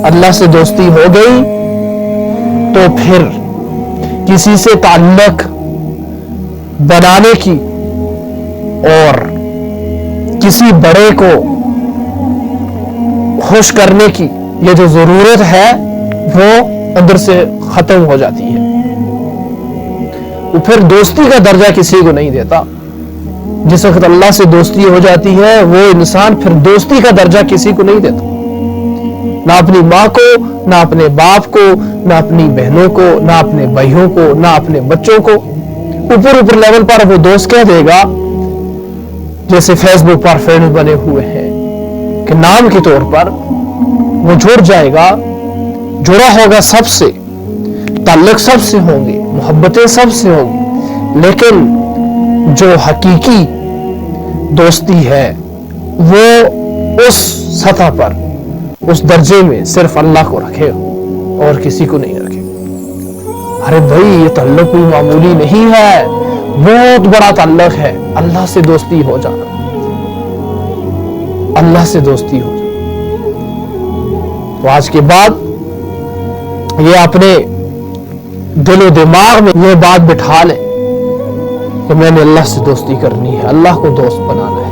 اللہ سے دوستی ہو گئی تو پھر کسی سے تعلق بنانے کی اور کسی بڑے کو خوش کرنے کی یہ جو ضرورت ہے وہ اندر سے ختم ہو جاتی ہے. وہ پھر دوستی کا درجہ کسی کو نہیں دیتا. جس وقت اللہ سے دوستی ہو جاتی ہے وہ انسان پھر دوستی کا درجہ کسی کو نہیں دیتا، نہ اپنی ماں کو، نہ اپنے باپ کو، نہ اپنی بہنوں کو، نہ اپنے بھائیوں کو، نہ اپنے بچوں کو. اوپر لیول پر وہ دوست کہہ دے گا، جیسے فیس بک پر فرینڈ بنے ہوئے ہیں کہ نام کے طور پر وہ جڑ جائے گا، جڑا ہوگا سب سے، تعلق سب سے ہوں گے، محبتیں سب سے ہوں گی، لیکن جو حقیقی دوستی ہے وہ اس سطح پر، اس درجے میں صرف اللہ کو رکھے اور کسی کو نہیں رکھے. ارے بھائی یہ تعلق کوئی معمولی نہیں ہے، بہت بڑا تعلق ہے. اللہ سے دوستی ہو جانا، اللہ سے دوستی ہو جانا. تو آج کے بعد یہ اپنے دل و دماغ میں یہ بات بٹھا لیں کہ میں نے اللہ سے دوستی کرنی ہے، اللہ کو دوست بنانا ہے.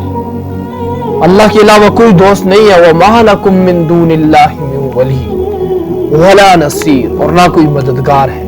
اللہ کے علاوہ کوئی دوست نہیں ہے. وَمَا لَكُم مِّن دُونِ اللَّهِ مِن وَلِيٍّ وَلَا نَصِيرٍ، اور نہ کوئی مددگار ہے.